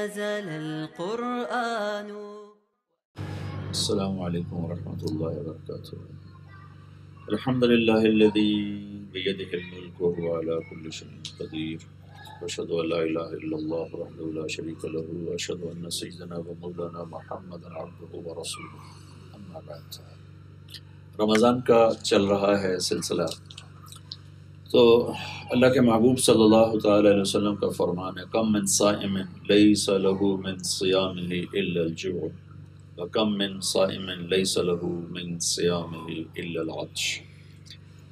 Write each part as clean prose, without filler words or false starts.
نزل القرآن. السلام علیکم ورحمۃ اللہ وبرکاتہ. الحمد للہ الذی بیدہ الملک وهو علی کل شیء قدیر واشهد ان لا الہ الا اللہ وحدہ لا شریک له واشهد ان سیدنا و مولانا محمدا عبدہ ورسولہ. اما بعد، رمضان کا چل رہا ہے سلسلہ، تو اللہ کے محبوب صلی اللہ تعالی علیہ وسلم کا فرمان ہے، کم من صائم لیس له من صیامہ الا الجوع وَكَمْ مِنْ صَائِمٍ لَيْسَ لَهُ مِنْ صِيَامِهِ إِلَّا الْعَطْشُ.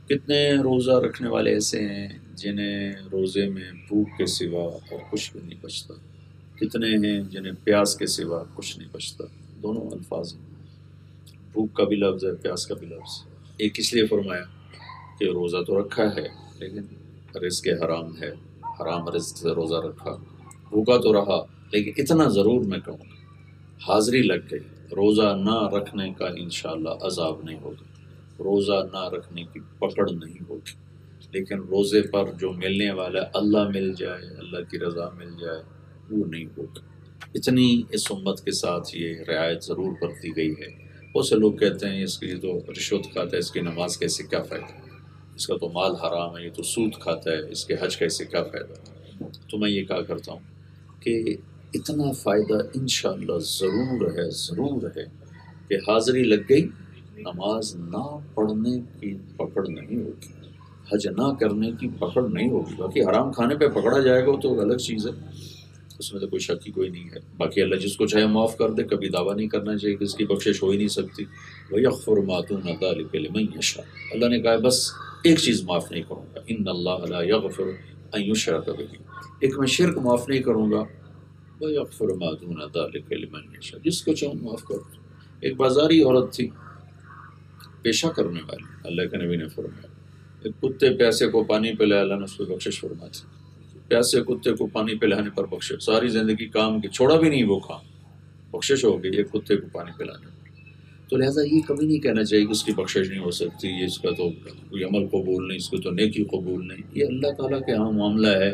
کتنے روزہ رکھنے والے ایسے ہیں جنہیں روزے میں بھوک کے سوا اور کچھ بھی نہیں بچتا، کتنے ہیں جنہیں پیاس کے سوا کچھ نہیں بچتا. دونوں الفاظ ہیں، بھوک کا بھی لفظ ہے، پیاس کا بھی لفظ. ایک اس لیے فرمایا کہ روزہ تو رکھا ہے لیکن رزق حرام ہے، حرام رزق سے روزہ رکھا، بھوکا تو رہا لیکن اتنا ضرور میں کہوں گا حاضری لگ گئی، روزہ نہ رکھنے کا انشاءاللہ عذاب نہیں ہوگا، روزہ نہ رکھنے کی پکڑ نہیں ہوگی، لیکن روزے پر جو ملنے والا ہے، اللہ مل جائے، اللہ کی رضا مل جائے، وہ نہیں ہوگا. اتنی اس امت کے ساتھ یہ رعایت ضرور برتی گئی ہے. بہت سے لوگ کہتے ہیں اس کی تو رشوت کھاتا ہے، اس کی نماز کیسے کیا فائدہ، اس کا تو مال حرام ہے، یہ تو سود کھاتا ہے، اس کے حج کیسے کیا فائدہ. تو میں یہ کہا کرتا ہوں کہ اتنا فائدہ انشاءاللہ ضرور ہے کہ حاضری لگ گئی، نماز نہ پڑھنے کی پکڑ نہیں ہوگی، حج نہ کرنے کی پکڑ نہیں ہوگی. باقی حرام کھانے پہ پکڑا جائے گا تو الگ چیز ہے، اس میں تو کوئی شک ہی کوئی نہیں ہے. باقی اللہ جس کو چاہے معاف کر دے، کبھی دعویٰ نہیں کرنا چاہیے کہ اس کی بخشش ہو ہی نہیں سکتی. وَيَغْفِرُ مَا دُونَ ذَلِكَ لِمَن يَشَاءُ. اللہ نے کہا بس ایک چیز معاف نہیں کروں گا، إِنَّ اللَّهَ لَا يَغْفِرُ أَن يُشْرَكَ بِهِ. ایک میں شرک معاف نہیں کروں گا، وَيَغْفِرُ مَا دُونَ ذَلِكَ لِمَن يَشَاءُ. جس کو چاہوں معاف کروں. ایک بازاری عورت تھی پیشہ کرنے والی، اللہ کے نبی نے فرمایا ایک کتے پیاسے کو پانی پلایا، اللہ نے اس کو بخشش فرما دی. پیاسے کتے کو پانی پلانے پر بخشش، ساری زندگی کام کی چھوڑا بھی نہیں وہ کام، بخشش ہو گئی ایک کتے کو پانی پلانے پر. تو لہٰذا یہ کبھی نہیں کہنا چاہیے کہ اس کی بخشش نہیں ہو سکتی، یہ اس کا تو کوئی عمل قبول نہیں، اس کو تو نیکی قبول نہیں. یہ اللہ تعالیٰ کے ہاں معاملہ ہے،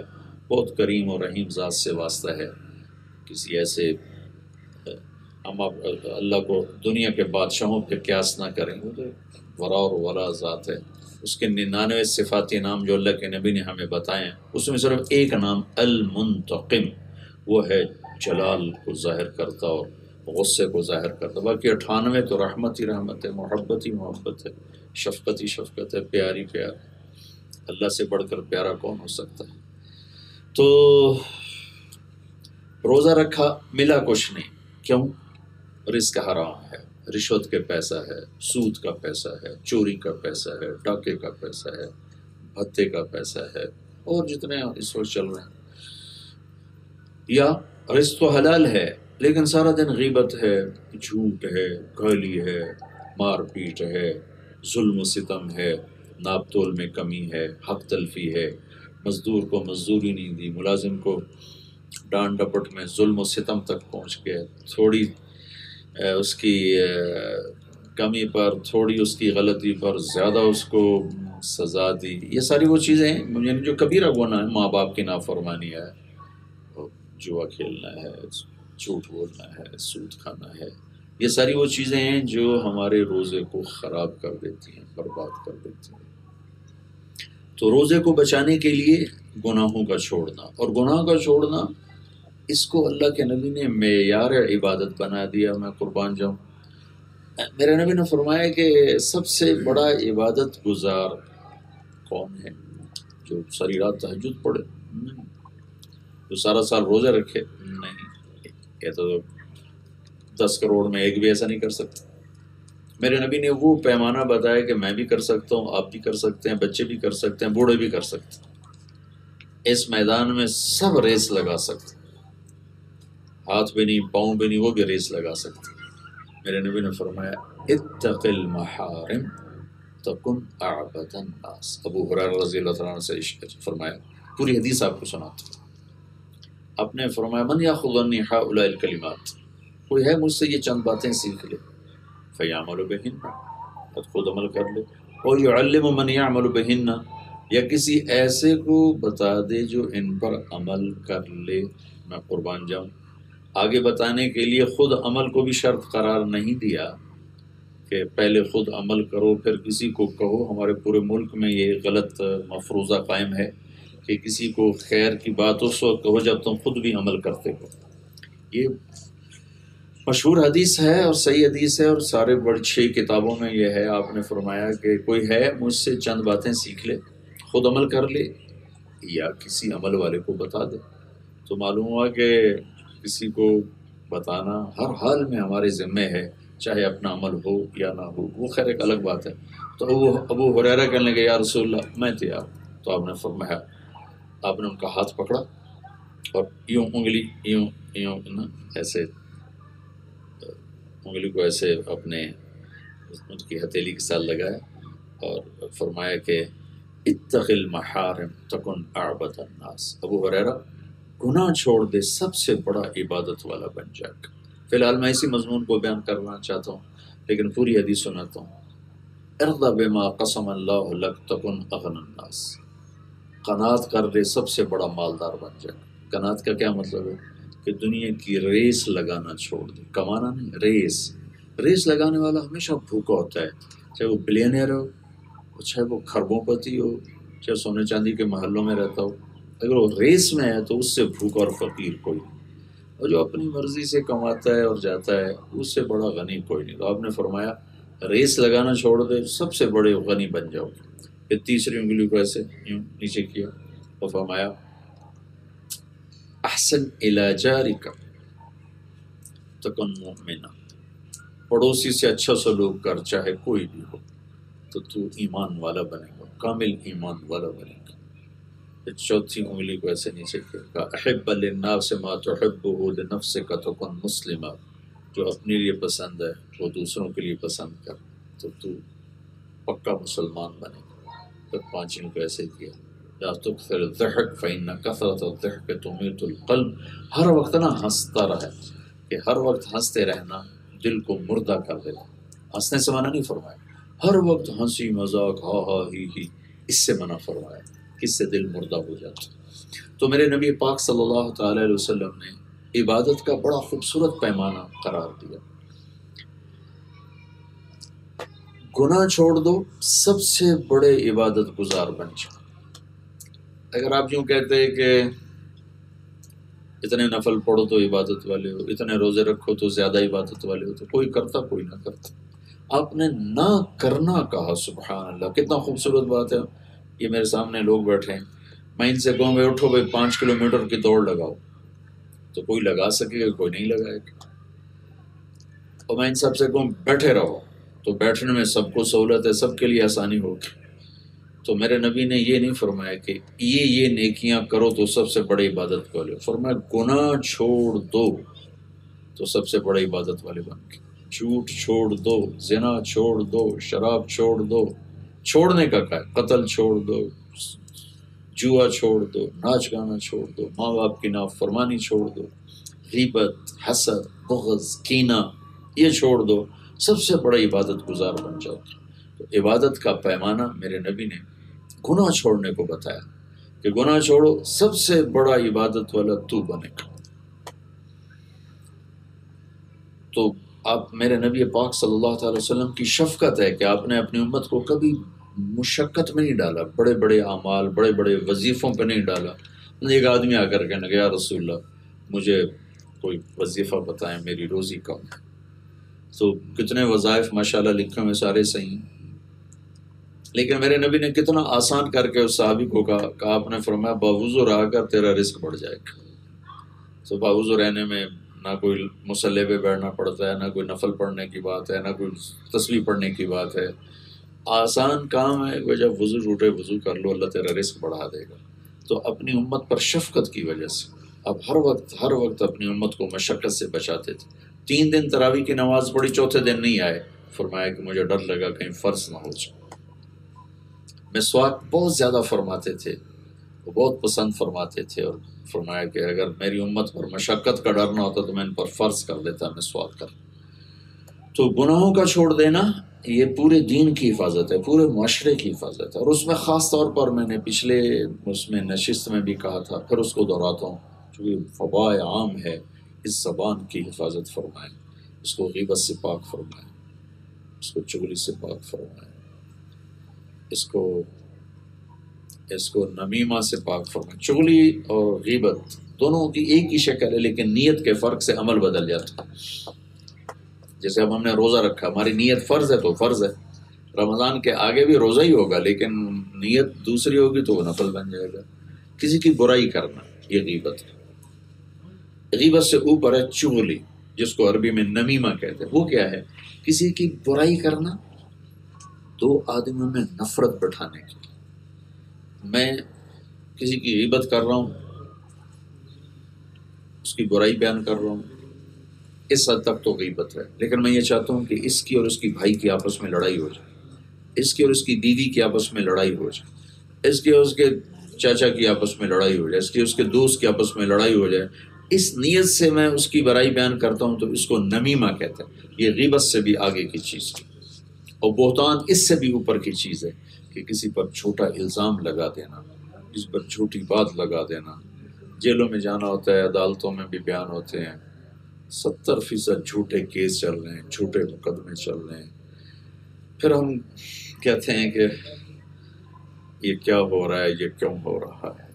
بہت کریم اور رحیم ذات سے واسطہ ہے. کسی ایسے ہم اللہ کو دنیا کے بادشاہوں پہ قیاس نہ کریں، وہ تو ورا اور ولا ذات ہے. اس کے 99 صفاتی نام جو اللہ کے نبی نے ہمیں بتائے ہیں، اس میں صرف ایک نام المنتقم، وہ ہے جلال کو ظاہر کرتا اور غصے کو ظاہر کرتا. باقی 98 تو رحمت ہی رحمت ہے، محبت ہی محبت ہے، شفقت ہی شفقت ہے، پیار ہی پیار. اللہ سے بڑھ کر پیارا کون ہو سکتا ہے. تو روزہ رکھا، ملا کچھ نہیں، کیوں؟ رزق حرام ہے، رشوت کے پیسہ ہے، سود کا پیسہ ہے، چوری کا پیسہ ہے، ڈاکے کا پیسہ ہے، بھتے کا پیسہ ہے، اور جتنے اس وقت چل رہے ہیں. یا رزق تو حلال ہے لیکن سارا دن غیبت ہے، جھوٹ ہے، گالی ہے، مار پیٹ ہے، ظلم و ستم ہے، ناپ تول میں کمی ہے، حق تلفی ہے، مزدور کو مزدوری نہیں دی، ملازم کو ڈانٹ ڈپٹ میں ظلم و ستم تک پہنچ کے تھوڑی اس کی کمی پر، تھوڑی اس کی غلطی پر زیادہ اس کو سزا دی. یہ ساری وہ چیزیں ہیں یعنی جو کبیرہ گناہ ہے، ماں باپ کی نافرمانی ہے، جوا کھیلنا ہے، جھوٹ بولنا ہے، سود کھانا ہے. یہ ساری وہ چیزیں ہیں جو ہمارے روزے کو خراب کر دیتی ہیں، برباد کر دیتی ہیں. تو روزے کو بچانے کے لیے گناہوں کا چھوڑنا، اور گناہ کا چھوڑنا اس کو اللہ کے نبی نے معیار عبادت بنا دیا. میں قربان جاؤں، میرے نبی نے فرمایا کہ سب سے بڑا عبادت گزار کون ہے؟ جو ساری رات تہجد پڑھے؟ نہیں. جو سارا سال روزے رکھے؟ نہیں. یہ تو 10 کروڑ میں ایک بھی ایسا نہیں کر سکتا. میرے نبی نے وہ پیمانہ بتایا کہ میں بھی کر سکتا ہوں، آپ بھی کر سکتے ہیں، بچے بھی کر سکتے ہیں، بوڑھے بھی کر سکتے ہیں. اس میدان میں سب ریس لگا سکتے، ہاتھ بھی نہیں، پاؤں بھی نہیں، وہ بھی ریس لگا سکتے. میرے نبی نے فرمایا اتق المحارم تکن اعبد الناس. ابو ہریرہ رضی اللہ تعالیٰ عنہ سے فرمایا، پوری حدیث آپ کو سناتا ہوں. آپ نے فرمایا من یاخذ عنی ہؤلاء الکلمات، کوئی ہے مجھ سے یہ چند باتیں سیکھ لے، فیعمل بہن، خود عمل کر لے، اور یعلم من یعمل بہن، یا کسی ایسے کو بتا دے جو ان پر عمل کر لے. میں قربان جاؤں، آگے بتانے کے لیے خود عمل کو بھی شرط قرار نہیں دیا کہ پہلے خود عمل کرو پھر کسی کو کہو. ہمارے پورے ملک میں یہ غلط مفروضہ قائم ہے کہ کسی کو خیر کی بات اس وقت کہو جب تم خود بھی عمل کرتے ہو. یہ مشہور حدیث ہے اور صحیح حدیث ہے اور سارے بڑی 6 کتابوں میں یہ ہے. آپ نے فرمایا کہ کوئی ہے مجھ سے چند باتیں سیکھ لے، خود عمل کر لے یا کسی عمل والے کو بتا دے. تو معلوم ہوا کہ کسی کو بتانا ہر حال میں ہمارے ذمے ہے، چاہے اپنا عمل ہو یا نہ ہو، وہ خیر ایک الگ بات ہے. تو ابو ہریرہ کہنے لگے یا رسول اللہ میں تیار. تو آپ نے فرمایا، آپ نے ان کا ہاتھ پکڑا اور یوں انگلی یوں نا ایسے انگلی کو ایسے اپنے ان کی ہتھیلی کے ساتھ لگایا اور فرمایا کہ اتق المحارم تکن اعبد الناس. ابو ہریرہ گناہ چھوڑ دے سب سے بڑا عبادت والا بن جائے گا. فی الحال میں اسی مضمون کو بیان کرنا چاہتا ہوں لیکن پوری حدیث سناتا ہوں. ارض بما قسم اللہ لک تکن اغنى الناس. قناعت کر دے سب سے بڑا مالدار بن جائے. قناعت کا کیا مطلب ہے؟ کہ دنیا کی ریس لگانا چھوڑ دے. کمانا نہیں، ریس لگانے والا ہمیشہ بھوکا ہوتا ہے، چاہے وہ بلینئر ہو، چاہے وہ خربوں پتی ہو، چاہے سونے چاندی کے محلوں میں رہتا ہو. اگر وہ ریس میں ہے تو اس سے بھوکا اور فقیر کوئی نہیں. اور جو اپنی مرضی سے کماتا ہے اور جاتا ہے اس سے بڑا غنی کوئی نہیں. تو آپ نے فرمایا ریس لگانا چھوڑ دے سب سے بڑے غنی بن جاؤ. پھر تیسری انگلی کو ایسے یوں نیچے کیا اور فرمایا احسن الی جارک تکن مؤمنا. پڑوسی سے اچھا سلوک کر چاہے کوئی بھی ہو تو ایمان والا بنے گا، کامل ایمان والا بنے گا. پھر چوتھی انگلی کو ایسے نیچے کیا احب للناس ما تحبه لنفسک تکن مسلما. جو اپنے لیے پسند ہے وہ دوسروں کے لیے پسند کر تو پکا مسلمان بنے گا. پھر پانچویں کو ایسے کیا لا تکثر الضحک فإن کثرة الضحک تمیت القلب. ہر وقت نا ہنستا رہے، کہ ہر وقت ہنستے رہنا دل کو مردہ کر دیتا. ہنسنے سے منع نہیں فرمایا، ہر وقت ہنسی مذاق ہا ہا ہی اس سے منع فرمایا، اس سے دل مردہ ہو جاتا. تو میرے نبی پاک صلی اللہ تعالی علیہ وسلم نے عبادت کا بڑا خوبصورت پیمانہ قرار دیا. گناہ چھوڑ دو سب سے بڑے عبادت گزار بن جاؤ. اگر آپ یوں کہتے ہیں کہ اتنے نفل پڑھو تو عبادت والے ہو، اتنے روزے رکھو تو زیادہ عبادت والے ہو، تو کوئی کرتا کوئی نہ کرتا. آپ نے نہ کرنا کہا. سبحان اللہ، کتنا خوبصورت بات ہے. یہ میرے سامنے لوگ بیٹھے ہیں، میں ان سے کہوں گے اٹھو بھائی 5 کلومیٹر کی دوڑ لگاؤ، تو کوئی لگا سکے گا، کوئی نہیں لگائے گا. اور میں ان سب سے کہوں بیٹھے رہو، تو بیٹھنے میں سب کو سہولت ہے، سب کے لیے آسانی ہوگی. تو میرے نبی نے یہ نہیں فرمایا کہ یہ نیکیاں کرو تو سب سے بڑی عبادت والے. فرمایا گناہ چھوڑ دو تو سب سے بڑی عبادت والے بن کے. جھوٹ چھوڑ دو، زنا چھوڑ دو، شراب چھوڑ دو. چھوڑنے کا کیا ہے؟ قتل چھوڑ دو، جوا چھوڑ دو، ناچ گانا چھوڑ دو، ماں باپ کی نافرمانی چھوڑ دو، غیبت، حسد، بغض، کینہ یہ چھوڑ دو، سب سے بڑا عبادت گزار بن جاؤ. تو عبادت کا پیمانہ میرے نبی نے گناہ چھوڑنے کو بتایا کہ گناہ چھوڑو سب سے بڑا عبادت والا تو بنے گا. تو آپ میرے نبی پاک صلی اللہ تعالی وسلم کی شفقت ہے کہ آپ نے اپنی امت کو کبھی مشقت میں نہیں ڈالا، بڑے بڑے اعمال بڑے بڑے وظیفوں پہ نہیں ڈالا. ایک آدمی آ کر کہنے گیا رسول اللہ مجھے کوئی وظیفہ بتائیں، میری روزی کم ہے. تو کتنے وظائف ماشاءاللہ لکھے ہوئے سارے صحیح ہیں، لیکن میرے نبی نے کتنا آسان کر کے اس صحابی کو کہا آپ نے فرمایا باوضو رہا کر تیرا رزق بڑھ جائے گا. تو باوضو رہنے میں نہ کوئی مصلی پہ بیٹھنا پڑتا ہے، نہ کوئی نفل پڑھنے کی بات ہے، نہ کوئی تسبیح پڑھنے کی بات ہے. آسان کام ہے کہ جب وضو ٹوٹے وضو کر لو، اللہ تیرا رزق بڑھا دے گا. تو اپنی امت پر شفقت کی وجہ سے اب ہر وقت اپنی امت کو مشقت سے بچاتے تھے. 3 دن تراویح کی نماز پڑھی، چوتھے دن نہیں آئے، فرمایا کہ مجھے ڈر لگا کہیں فرض نہ ہو جائے. مسواک بہت زیادہ فرماتے تھے، وہ بہت پسند فرماتے تھے، اور فرمایا کہ اگر میری امت پر مشقت کا ڈر نہ ہوتا تو میں ان پر فرض کر دیتا مسواک کر. تو گناہوں کا چھوڑ دینا یہ پورے دین کی حفاظت ہے، پورے معاشرے کی حفاظت ہے. اور اس میں خاص طور پر میں نے پچھلے اس میں نشست میں بھی کہا تھا، پھر اس کو دہراتا ہوں چونکہ وبا عام ہے اس زبان کی حفاظت فرمائے، اس کو غیبت سے پاک فرمائے، اس کو چغلی سے پاک فرمائے، اس کو نمیمہ سے پاک فرمائے۔ چغلی اور غیبت دونوں کی ایک ہی شکل ہے، لیکن نیت کے فرق سے عمل بدل جاتا ہے۔ جیسے اب ہم نے روزہ رکھا، ہماری نیت فرض ہے تو فرض ہے، رمضان کے آگے بھی روزہ ہی ہوگا، لیکن نیت دوسری ہوگی تو وہ نفل بن جائے گا۔ کسی کی برائی کرنا یہ غیبت ہے۔ غیبت سے اوپر ہے چغلی، جس کو عربی میں نمیمہ کہتے ہیں۔ وہ کیا ہے؟ کسی کی برائی کرنا، دو آدمیوں میں نفرت بٹھانے کی۔ میں کسی کی غیبت کر رہا ہوں، اس کی برائی بیان کر رہا ہوں، اس حد تک تو غیبت ہے، لیکن میں یہ چاہتا ہوں کہ اس کی اور اس کی بھائی کی آپس میں لڑائی ہو جائے، اس کی اور اس کی بیوی کی آپس میں لڑائی ہو جائے، اس کی اور اس کے چاچا کی آپس میں لڑائی ہو جائے، اس کی اس کے دوست کی آپس میں لڑائی ہو جائے، اس نیت سے میں اس کی برائی بیان کرتا ہوں تو اس کو نمیمہ کہتے ہیں۔ یہ غیبت سے بھی آگے کی چیز ہے، اور بہتان اس سے بھی اوپر کی چیز ہے کہ کسی پر جھوٹا الزام لگا دینا، کسی پر جھوٹی بات لگا دینا۔ جیلوں میں جانا ہوتا ہے، عدالتوں میں بھی بیان ہوتے ہیں، 70% جھوٹے کیس چل رہے ہیں، جھوٹے مقدمے چل رہے ہیں، پھر ہم کہتے ہیں کہ یہ کیا ہو رہا ہے، یہ کیوں ہو رہا ہے۔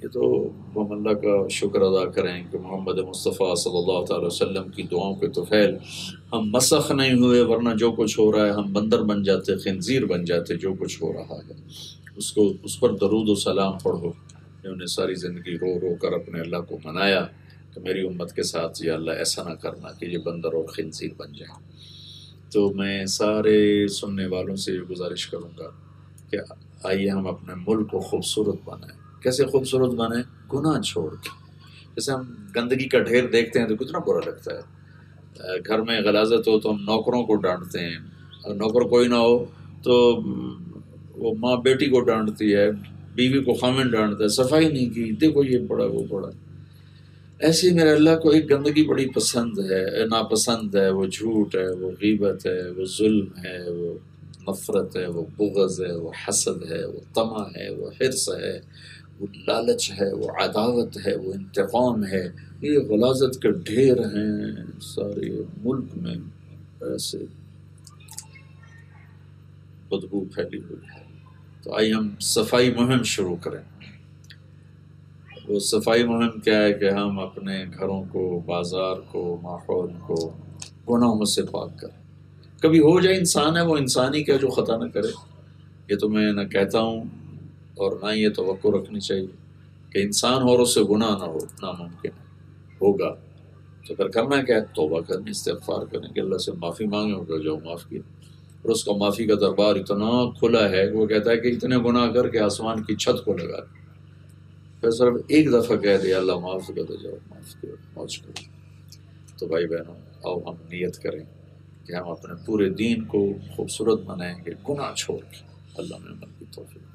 یہ تو ہم اللہ کا شکر ادا کریں کہ محمد مصطفیٰ صلی اللہ تعالی وسلم کی دعاؤں کے طفیل ہم مسخ نہیں ہوئے، ورنہ جو کچھ ہو رہا ہے ہم بندر بن جاتے، خنزیر بن جاتے۔ جو کچھ ہو رہا ہے اس پر درود و سلام پڑھو، جنہوں نے ساری زندگی رو رو کر اپنے اللہ کو منایا کہ میری امت کے ساتھ یا اللہ ایسا نہ کرنا کہ یہ بندر اور خنزیر بن جائیں۔ تو میں سارے سننے والوں سے یہ گزارش کروں گا کہ آئیے ہم اپنے ملک کو خوبصورت بنائیں۔ کیسے خوبصورت بنائیں؟ گناہ چھوڑ کے۔ جیسے ہم گندگی کا ڈھیر دیکھتے ہیں تو کتنا برا لگتا ہے۔ گھر میں غلاظت ہو تو ہم نوکروں کو ڈانٹتے ہیں، اور نوکر کوئی نہ ہو تو وہ ماں بیٹی کو ڈانٹتی ہے، بیوی کو خامن ڈانٹتا ہے، صفائی نہیں کی، دیکھو یہ پڑا وہ پڑا۔ ایسے ہی میرے اللہ کو ایک گندگی بڑی پسند ہے، ناپسند ہے، وہ جھوٹ ہے، وہ غیبت ہے، وہ ظلم ہے، وہ نفرت ہے، وہ بغض ہے، وہ حسد ہے، وہ طمع ہے، وہ حرص ہے، وہ لالچ ہے، وہ عداوت ہے، وہ انتقام ہے۔ یہ غلاظت کے ڈھیر ہیں سارے ملک میں، ایسے بدبو پھیلی ہوئی ہے۔ تو آئیے ہم صفائی مہم شروع کریں۔ وہ صفائی مہم کیا ہے کہ ہم اپنے گھروں کو، بازار کو، ماحول کو گناہوں سے پاک کریں۔ کبھی ہو جائے، انسان ہے وہ انسان ہی کیا جو خطا نہ کرے۔ یہ تو میں نہ کہتا ہوں اور نہ یہ توقع رکھنی چاہیے کہ انسان ہو اور اس سے گناہ نہ ہو، ناممکن ہے۔ ہوگا تو پھر کرنا کیا ہے؟ توبہ کرنی، استغفار کریں کہ اللہ سے معافی مانگیں، ہو جو معاف کیا۔ اور اس کا معافی کا دربار اتنا کھلا ہے کہ وہ کہتا ہے کہ اتنے گناہ کر کے آسمان کی چھت کو لگا دیں۔ پھر صرف ایک دفعہ کہہ دیا اللہ معاف کر دے، جاؤ معاف کرو، موج کرو۔ تو بھائی بہنوں، آؤ ہم نیت کریں کہ ہم اپنے پورے دین کو خوبصورت بنائیں گے گناہ چھوڑ کے۔ اللہ میں عمل کی توفیق۔